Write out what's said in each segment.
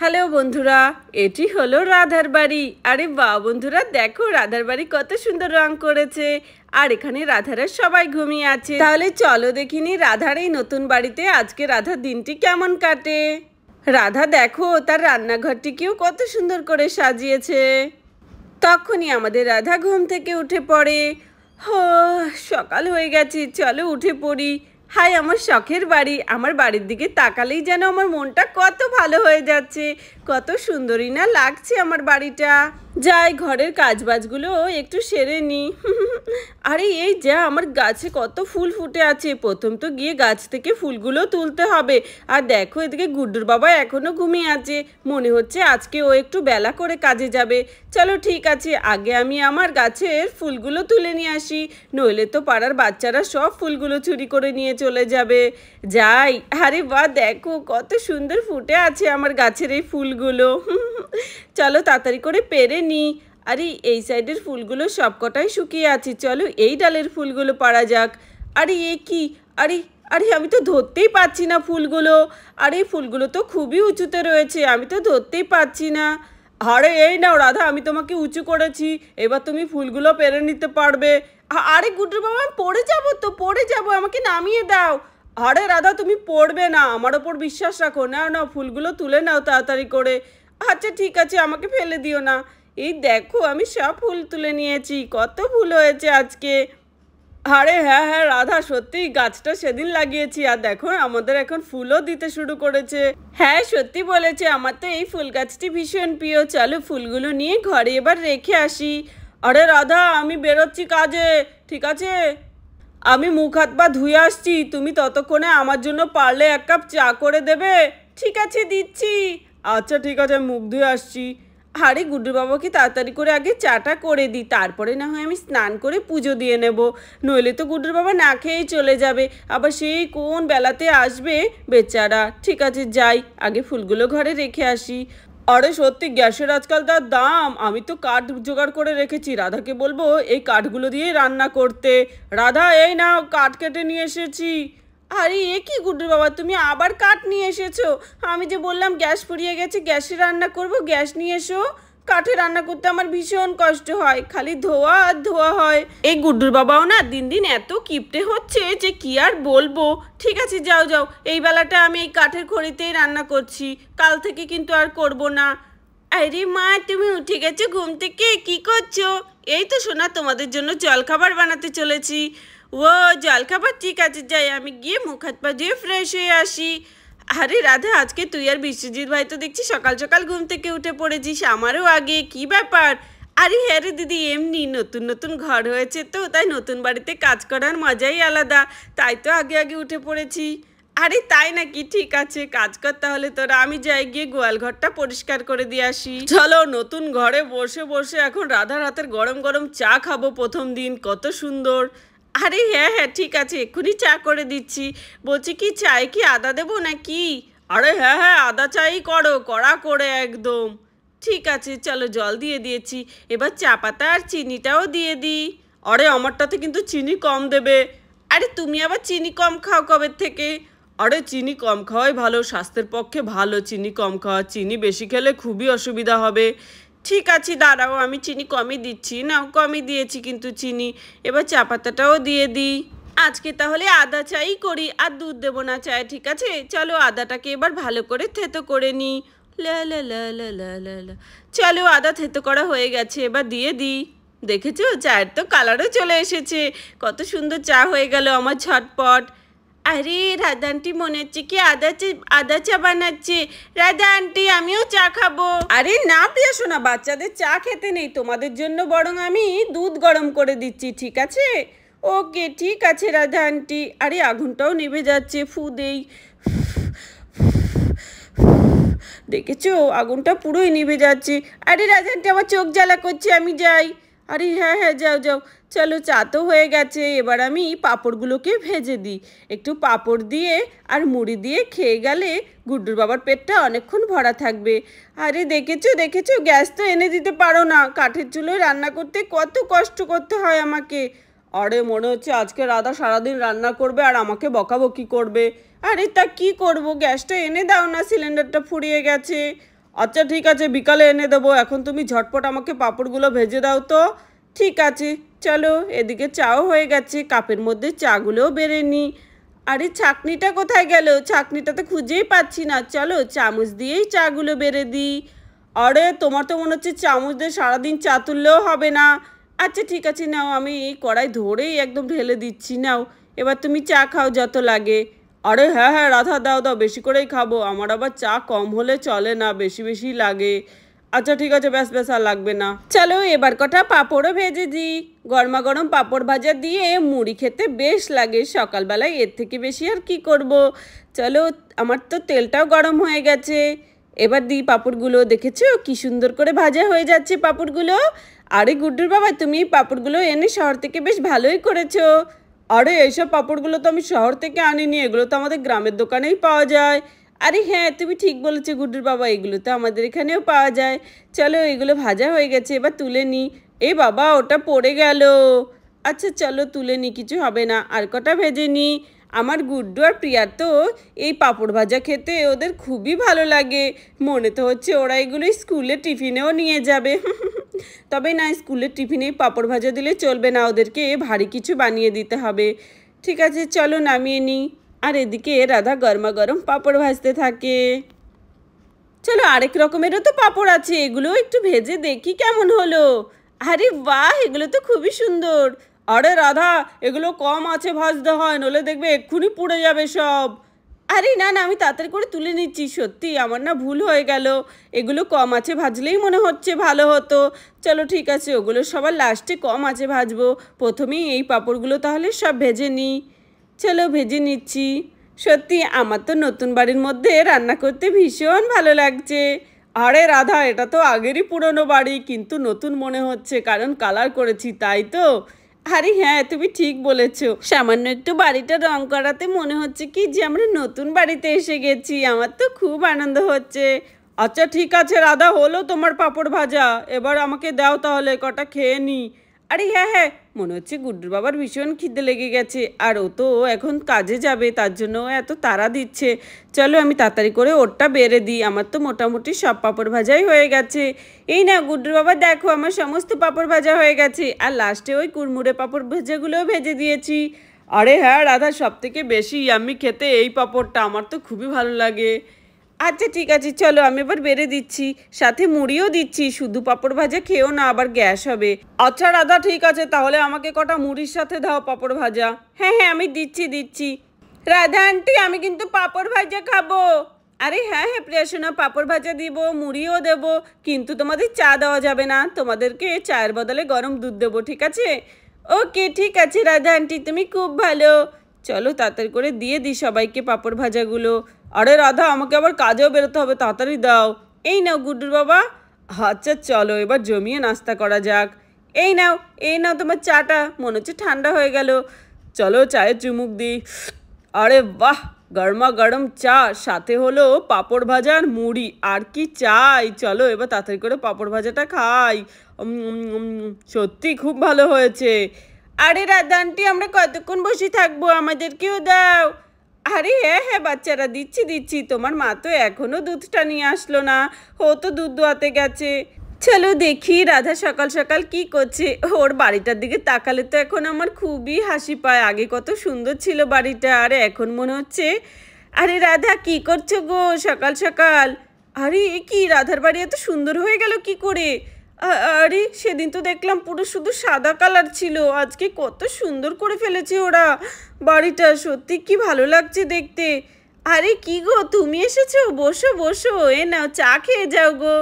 Hello বন্ধুরা, এটি হলো রাধার বাড়ি। আরে বাহ বন্ধুরা, দেখো রাধার বাড়ি কত সুন্দর রং করেছে। আর এখানে রাধারা সবাই ঘুমিয়ে আছে। তাহলে চলো দেখিনি রাধার এই নতুন বাড়িতে আজকে রাধার দিনটি কেমন কাটে। রাধা দেখো তার রান্নাঘরটিকেও কত সুন্দর করে সাজিয়েছে। তখনই আমাদের রাধা ঘুম থেকে উঠে পড়ে। সকাল হয়ে গেছে, চলো উঠে পড়ি। হাই আমার শখের বাড়ি, আমার বাড়ির দিকে তাকালেই যেন আমার মনটা কত ভালো হয়ে যাচ্ছে। কত সুন্দরই না লাগছে আমার বাড়িটা। যাই ঘরের কাজবাজগুলো একটু সেরে নি। আরে এই যা, আমার গাছে কত ফুল ফুটে আছে। প্রথম তো গিয়ে গাছ থেকে ফুলগুলো তুলতে হবে। আর দেখো এদিকে গুড্ডুর বাবা এখনো ঘুমিয়ে আছে। মনে হচ্ছে আজকে ও একটু বেলা করে কাজে যাবে। চলো ঠিক আছে, আগে আমি আমার গাছের ফুলগুলো তুলে নিয়ে আসি, নইলে তো পাড়ার বাচ্চারা সব ফুলগুলো চুরি করে নিয়ে চলে যাবে। যাই। আরে বাহ দেখো কত সুন্দর ফুটে আছে আমার গাছের এই ফুলগুলো। চলো তাড়াতাড়ি করে পেরে নি। আরে এই সাইডের ফুলগুলো সবকটাই শুকিয়ে আছে, চলো এই ডালের ফুলগুলো পাড়া যাক। আরে এ কি, আরে আরে আমি তো ধরতেই পারছি না ফুলগুলো। আরে ফুলগুলো তো খুবই উঁচুতে রয়েছে, আমি তো ধরতেই পারছি না। আরে এই নাও রাধা, আমি তোমাকে উঁচু করেছি, এবার তুমি ফুলগুলো পেরে নিতে পারবে। আরে গুড্ডুর বাবা আমি পড়ে যাবো তো, পড়ে যাবো, আমাকে নামিয়ে দাও। আরে রাধা তুমি পড়বে না, আমার ওপর বিশ্বাস রাখো। না না ফুলগুলো তুলে নাও তাড়াতাড়ি করে। আচ্ছা ঠিক আছে, আমাকে ফেলে দিও না। এই দেখো আমি সব ফুল তুলে নিয়েছি, কত ফুল হয়েছে আজকে। আরে হ্যাঁ হ্যাঁ রাধা, সত্যি গাছটা সেদিন লাগিয়েছি, আর দেখো আমাদের এখন ফুলও দিতে শুরু করেছে। হ্যাঁ সত্যি বলেছে, আমার তো এই ফুল গাছটি ভীষণ প্রিয়। চলো ফুলগুলো নিয়ে ঘরে এবার রেখে আসি। আরে রাধা আমি বেরোচ্ছি কাজে, ঠিক আছে? আমি মুখ হাত পা ধুয়ে আসছি, তুমি ততক্ষণে আমার জন্য পারলে এক কাপ চা করে দেবে? ঠিক আছে দিচ্ছি। আচ্ছা ঠিক আছে, মুখ ধুয়ে আসছি। আরে গুড্ডু বাবাকে তাড়াতাড়ি করে আগে চাটা করে দিই, তারপরে না হয় আমি স্নান করে পুজো দিয়ে নেব। নইলে তো গুড্ডুর বাবা না খেয়েই চলে যাবে, আবার সেই কোন বেলাতে আসবে বেচারা। ঠিক আছে যাই, আগে ফুলগুলো ঘরে রেখে আসি। আরে সত্যি গ্যাসের আজকাল তার দাম, আমি তো কাঠ জোগাড় করে রেখেছি, রাধাকে বলবো এই কাঠগুলো দিয়ে রান্না করতে। রাধা এই নাও কাঠ কেটে নিয়ে এসেছি। আরে এ কি গুড্ডুর বাবা, তুমি আবার কাঠ নিয়ে এসেছো? আমি যে বললাম গ্যাস ফুরিয়ে গেছে, গ্যাসে রান্না করব, গ্যাস নিয়ে এসো। কাঠে রান্না করতে আমার ভীষণ কষ্ট হয়, খালি ধোয়া আর ধোয়া হয়। এই গুড্ডুর বাবাও না দিন দিন এত কিপটে হচ্ছে যে কি আর বলবো। ঠিক আছে যাও যাও, এই বেলাটা আমি এই কাঠের খড়িতেই রান্না করছি, কাল থেকে কিন্তু আর করব না। আরে মা তুমি উঠে গেছো ঘুম থেকে, কি করছো? এই তো সোনা তোমাদের জন্য জলখাবার বানাতে চলেছি। ও জলখাবার, ঠিক আছে যাই, আমি গিয়ে মুখ হাত পা ধুয়ে ফ্রেশ হয়ে আসি। আরে রাধা আজকে তুই আর বিশ্বজিৎ ভাই তো দেখছি সকাল সকাল ঘুম থেকে উঠে পড়েছিস, আমারও আগে, কি ব্যাপার? আরে হ্যাঁ রে দিদি, এমনি নতুন নতুন ঘর হয়েছে তো, তাই নতুন বাড়িতে কাজ করার মজাই আলাদা, তাই তো আগে আগে উঠে পড়েছি। আরে তাই নাকি? ঠিক আছে কাজ কর তাহলে তোরা, আমি যাই গিয়ে গোয়াল ঘরটা পরিষ্কার করে দিয়ে আসি। চলো নতুন ঘরে বসে বসে এখন রাধার হাতের গরম গরম চা খাবো, প্রথম দিন কত সুন্দর। আরে হ্যাঁ হ্যাঁ ঠিক আছে, এক্ষুনি চা করে দিচ্ছি। বলছি কি চায়ে কি আদা দেবো নাকি? আরে হ্যাঁ হ্যাঁ আদা চাই করো, কড়া করে একদম। ঠিক আছে চলো, জল দিয়ে দিয়েছি, এবার চা পাতা আর চিনিটাও দিয়ে দিই। আরে আমারটাতে কিন্তু চিনি কম দেবে। আরে তুমি আবার চিনি কম খাও কবে থেকে? আরে চিনি কম খাওয়াই ভালো, স্বাস্থ্যের পক্ষে ভালো চিনি কম খাওয়া, চিনি বেশি খেলে খুবই অসুবিধা হবে। ঠিক আছে দাঁড়াও, আমি চিনি কমই দিচ্ছি, না কমই দিয়েছি কিন্তু চিনি। এবার চা পাতাটাও দিয়ে দিই। আজকে তাহলে আদা চাই করি, আর দুধ দেবো না চায়, ঠিক আছে? চলো আদাটাকে এবার ভালো করে থেতো করে নিই। লা লা লা লা লা লা লা। চলো আদা থেতো করা হয়ে গেছে, এবার দিয়ে দিই। দেখেছো চায়ের তো কালারও চলে এসেছে, কত সুন্দর চা হয়ে গেল আমার ঝটপট। আরে রাধা আন্টি মনে হচ্ছে কি আদা চা বানাচ্ছে। রাধা আন্টি আমিও চা খাবো। আরে না প্রিয়া শোনা, বাচ্চাদের চা খেতে নেই, তোমাদের জন্য বরং আমি দুধ গরম করে দিচ্ছি, ঠিক আছে? ওকে ঠিক আছে রাধা আন্টি। আরে আগুনটাও নিভে যাচ্ছে, ফু দেই। দেখেছো আগুনটা পুরোই নিভে যাচ্ছে। আরে রাধা আন্টি আমার চোখ জ্বালা করছে, আমি যাই। আরে হ্যাঁ হ্যাঁ যাও যাও। চলো চা তো হয়ে গেছে, এবার আমি পাঁপড়গুলোকে ভেজে দিই। একটু পাঁপড় দিয়ে আর মুড়ি দিয়ে খেয়ে গেলে গুড্ডুর বাবার পেটটা অনেকক্ষণ ভরা থাকবে। আরে দেখেছো দেখেছো, গ্যাস তো এনে দিতে পারো না, কাঠের চুলোয় রান্না করতে কত কষ্ট করতে হয় আমাকে। আরে মনে হচ্ছে আজকে রাধা সারাদিন রান্না করবে আর আমাকে বকাবকি করবে। আরে তা কি করব, গ্যাসটা এনে দাও না, সিলিন্ডারটা ফুরিয়ে গেছে। আচ্ছা ঠিক আছে, বিকালে এনে দেবো। এখন তুমি ঝটপট আমাকে পাঁপড়গুলো ভেজে দাও তো। ঠিক আছে, চলো। এদিকে চাও হয়ে গেছে, কাপের মধ্যে চাগুলোও বেড়ে নিই। আরে ছাঁকনিটা কোথায় গেল? ছাঁকনিটা তো খুঁজেই পাচ্ছি না। চলো চামচ দিয়েই চাগুলো বেড়ে দিই। আরে তোমার তো মনে হচ্ছে চামচ দিয়ে সারাদিন চা তুললেও হবে না। আচ্ছা ঠিক আছে, নাও, আমি এই কড়াই ধরেই একদম ঢেলে দিচ্ছি। নাও, এবার তুমি চা খাও যত লাগে। আরে হ্যাঁ হ্যাঁ রাধা, দাও দাও, বেশি করেই খাবো। আমার আবার চা কম হলে চলে না, বেশি বেশি লাগে। আচ্ছা ঠিক আছে, ব্যাস ব্যাস, আর লাগবে না। চলো এবার কটা পাঁপড়ও ভেজে দিই। গরমা গরম পাঁপড় ভাজা দিয়ে মুড়ি খেতে বেশ লাগে সকালবেলায়, এর থেকে বেশি আর কি করব। চলো, আমার তো তেলটাও গরম হয়ে গেছে। এবার দিই পাঁপড়গুলো। দেখেছো কি সুন্দর করে ভাজা হয়ে যাচ্ছে পাঁপড়গুলো। আরে গুড্ডুর বাবা, তুমি এই পাঁপড়গুলো এনে শহর থেকে বেশ ভালোই করেছো। আরে এইসব পাঁপড়গুলো তো আমি শহর থেকে আনিনি, এগুলো তো আমাদের গ্রামের দোকানেই পাওয়া যায়। আরে হ্যাঁ, তুমি ঠিক বলেছো গুড্ডুর বাবা, এগুলো তো আমাদের এখানেও পাওয়া যায়। চলো, এগুলো ভাজা হয়ে গেছে, এবার তুলে নিই। এ বাবা, ওটা পড়ে গেল। আচ্ছা চলো তুলে নিই, কিছু হবে না। আর কটা ভেজে নিই। আমার গুড্ডু আর প্রিয়ার তো এই পাঁপড় ভাজা খেতে ওদের খুবই ভালো লাগে। মনে তো হচ্ছে ওরা এগুলো স্কুলে টিফিনেও নিয়ে যাবে। তবে না, স্কুলের টিফিনে পাঁপড় ভাজা দিলে চলবে না, ওদেরকে ভারী কিছু বানিয়ে দিতে হবে। ঠিক আছে, চলো নামিয়ে নিই। আর এদিকে রাধা গরমা গরম পাঁপড় ভাজতে থাকে। চলো, আরেক রকমেরও তো পাঁপড় আছে, এগুলো একটু ভেজে দেখি কেমন হলো। আরে বাহ, এগুলো তো খুবই সুন্দর। আরে রাধা, এগুলো কম আছে ভাজতে হয়, নলে দেখবে এক্ষুনি পুড়ে যাবে সব। আরে না না, আমি তাড়াতাড়ি করে তুলে নিচ্ছি। সত্যি আমার না ভুল হয়ে গেল, এগুলো কম আছে ভাজলেই মনে হচ্ছে ভালো হতো। চলো ঠিক আছে, ওগুলো সবার লাস্টে কম আছে ভাজবো। প্রথমেই এই পাঁপড়গুলো তাহলে সব ভেজে নিই। চলো ভেজে নিচ্ছি। সত্যি আমার তো নতুন বাড়ির মধ্যে রান্না করতে ভীষণ ভালো লাগছে। আরে রাধা, এটা তো আগেরই পুরনো বাড়ি, কিন্তু নতুন মনে হচ্ছে কারণ কালার করেছি, তাই তো? আরে হ্যাঁ, তুমি ঠিক বলেছ। সামান্য একটু বাড়িটা রং করাতে মনে হচ্ছে কি যে আমরা নতুন বাড়িতে এসে গেছি। আমার তো খুব আনন্দ হচ্ছে। আচ্ছা ঠিক আছে রাধা, হলো তোমার পাঁপড় ভাজা, এবার আমাকে দাও তাহলে, কটা খেয়ে নিই। আরে হ্যাঁ হ্যাঁ, মনে হচ্ছে গুড্ডুর বাবার ভীষণ খিদে লেগে গেছে, আর ও তো এখন কাজে যাবে, তার জন্য ও এত তাড়া দিচ্ছে। চলো আমি তাড়াতাড়ি করে ওরটা বেড়ে দিই। আমার তো মোটামুটি সব পাঁপড় ভাজাই হয়ে গেছে। এই না গুড্ডুর বাবা, দেখো আমার সমস্ত পাঁপড় ভাজা হয়ে গেছে, আর লাস্টে ওই কুড়মুড়ে পাঁপড় ভাজাগুলোও ভেজে দিয়েছি। আরে হ্যাঁ রাধা, সব থেকে বেশি ইয়াম্মি খেতে এই পাঁপড়টা, আমার তো খুবই ভালো লাগে। আচ্ছা ঠিক আছে, চলো আমি এবার বেড়ে দিচ্ছি, সাথে মুড়িও দিচ্ছি। শুধু পাঁপড় ভাজা খেও না, আবার গ্যাস হবে। আচ্ছা রাধা ঠিক আছে, তাহলে আমাকে কটা মুড়ির সাথে দাও পাঁপড় ভাজা। হ্যাঁ হ্যাঁ, আমি দিচ্ছি দিচ্ছি। রাধা আন্টি, আমি কিন্তু পাঁপড় ভাজা খাবো। আরে হ্যাঁ হ্যাঁ প্রিয়া সোনা, পাঁপড় ভাজা দিব, মুড়িও দেব, কিন্তু তোমাদের চা দেওয়া যাবে না, তোমাদেরকে চায়ের বদলে গরম দুধ দেবো, ঠিক আছে? ওকে ঠিক আছে রাধা আন্টি, তুমি খুব ভালো। চলো তাড়াতাড়ি করে দিয়ে দিই সবাইকে পাঁপড় ভাজাগুলো। আরে রাধা, আমাকে আবার কাজেও বেরোতে হবে, তাড়াতাড়ি দাও। এই নাও গুড্ডুর বাবা। আচ্ছা চলো, এবার জমিয়ে নাস্তা করা যাক। এই নাও, এই নাও তোমার চাটা, মনে হচ্ছে ঠান্ডা হয়ে গেল। চলো চায়ের চুমুক দিই। আরে বাহ, গরমা গরম চা, সাথে হলো পাঁপড় ভাজা আর মুড়ি, আর কি চাই। চলো এবার তাড়াতাড়ি করে পাঁপড় ভাজাটা খাই। সত্যি খুব ভালো হয়েছে। আরে রাধা আন্টি, আমরা কতক্ষণ বসে থাকবো, আমাদেরকেও দাও। আরে হ্যাঁ হ্যাঁ বাচ্চারা, দিচ্ছি দিচ্ছি। তোমার মা তো এখনো দুধটা নিয়ে আসলো না, ও তো দুধ দোয়াতে গেছে। চলো দেখি রাধা সকাল সকাল কি করছে। ওর বাড়িটার দিকে তাকালে তো এখন আমার খুবই হাসি পায়। আগে কত সুন্দর ছিল বাড়িটা, আর এখন মনে হচ্ছে। আরে রাধা, কি করছো গো সকাল সকাল? আরে কি, রাধার বাড়ি এত সুন্দর হয়ে গেল কি করে? আরে সেদিন তো দেখলাম পুরো শুধু সাদা কালার ছিল, আজকে কত সুন্দর করে ফেলেছে ওরা বাড়িটা। সত্যি কি ভালো লাগছে দেখতে। আরে কি গো, তুমি এসেছো? বসো বসো, এ নাও চা খেয়ে যাও গো।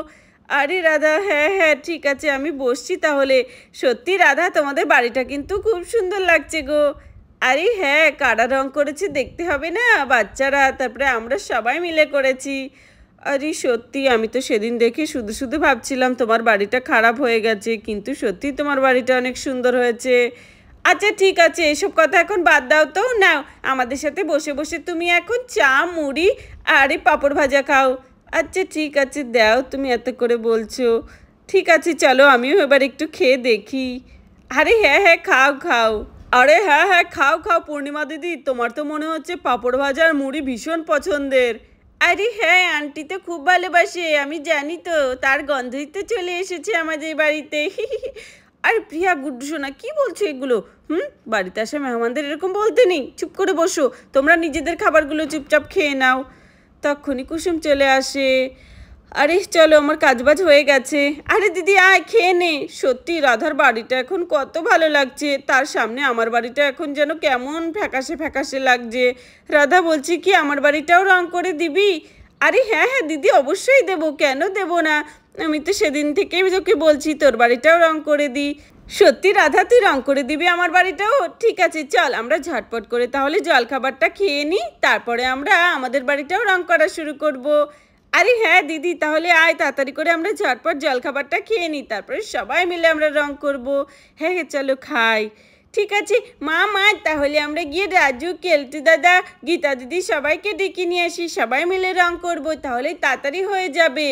আরে রাধা, হ্যাঁ হ্যাঁ ঠিক আছে, আমি বসছি তাহলে। সত্যি রাধা, তোমাদের বাড়িটা কিন্তু খুব সুন্দর লাগছে গো। আরে হ্যাঁ, কারা রং করেছে দেখতে হবে না, বাচ্চারা, তারপরে আমরা সবাই মিলে করেছি। আরে সত্যি, আমি তো সেদিন দেখে শুধু শুধু ভাবছিলাম তোমার বাড়িটা খারাপ হয়ে গেছে, কিন্তু সত্যি তোমার বাড়িটা অনেক সুন্দর হয়েছে। আচ্ছা ঠিক আছে, এসব কথা এখন বাদ দাও তো। নাও, আমাদের সাথে বসে বসে তুমি এখন চা মুড়ি আর এই পাঁপড় ভাজা খাও। আচ্ছা ঠিক আছে, দাও, তুমি এত করে বলছো। ঠিক আছে চলো, আমিও এবার একটু খেয়ে দেখি। আরে হ্যাঁ হ্যাঁ, খাও খাও। আরে হ্যাঁ হ্যাঁ, খাও খাও পূর্ণিমা দিদি, তোমার তো মনে হচ্ছে পাঁপড় ভাজা আর মুড়ি ভীষণ পছন্দের। আরে হ্যাঁ, আন্টি তো খুব ভালোবাসে, আমি জানি তো, তার গন্ধই তো চলে এসেছে আমাদের বাড়িতে। আরে প্রিয়া, গুড্ডু সোনা, কি বলছো এগুলো? বাড়িতে আসা মেহমানদের এরকম বলতে নেই, চুপ করে বসো, তোমরা নিজেদের খাবারগুলো চুপচাপ খেয়ে নাও। তখনই কুসুম চলে আসে। আরে চলো, আমার কাজবাজ হয়ে গেছে। আরে দিদি আয়, খেয়ে নে। সত্যি রাধার বাড়িটা এখন কত ভালো লাগছে, তার সামনে আমার বাড়িটা এখন যেন কেমন ফ্যাকাশে ফ্যাকাশে লাগছে। রাধা বলছি কি, আমার বাড়িটাও রং করে দিবি? আরে হ্যাঁ হ্যাঁ দিদি, অবশ্যই দেবো, কেন দেবো না। আমি তো সেদিন থেকেই তোকে বলছি তোর বাড়িটাও রং করে দিই। সত্যি রাধা, তুই রং করে দিবি আমার বাড়িটাও? ঠিক আছে, চল আমরা ঝটপট করে তাহলে জলখাবারটা খেয়ে নিই, তারপরে আমরা আমাদের বাড়িটাও রং করা শুরু করব। আরে হ্যাঁ দিদি, তাহলে আয়, তাড়াতাড়ি করে আমরা ঝটপট জলখাবারটা খেয়ে নিই, তারপরে সবাই মিলে আমরা রং করব। হ্যাঁ হ্যাঁ চলো খাই। ঠিক আছে মা, তাহলে আমরা গিয়ে রাজু, কেলটু দাদা, গীতা দিদি সবাইকে ডেকে নিয়ে আসি, সবাই মিলে রং করব, তাহলে তাড়াতাড়ি হয়ে যাবে।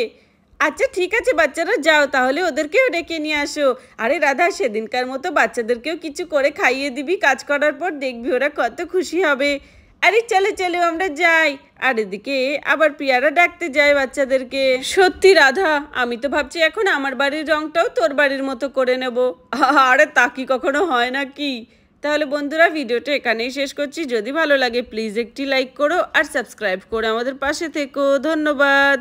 আচ্ছা ঠিক আছে বাচ্চারা, যাও তাহলে, ওদেরকেও ডেকে নিয়ে আসো। আরে রাধা, সেদিনকার মতো বাচ্চাদেরকেও কিছু করে খাইয়ে দিবি, কাজ করার পর দেখবি ওরা কত খুশি হবে। আরে চলো চলো আমরা যাই। আর এদিকে আবার প্রিয়ারা ডাকতে যায় বাচ্চাদেরকে। সত্যি রাধা, আমি তো ভাবছি এখন আমার বাড়ির রংটাও তোর বাড়ির মতো করে নেব। আরে তা কি কখনো হয় নাকি? তাহলে বন্ধুরা, ভিডিওটা এখানেই শেষ করছি। যদি ভালো লাগে প্লিজ একটি লাইক করো আর সাবস্ক্রাইব করে আমাদের পাশে থেকো। ধন্যবাদ।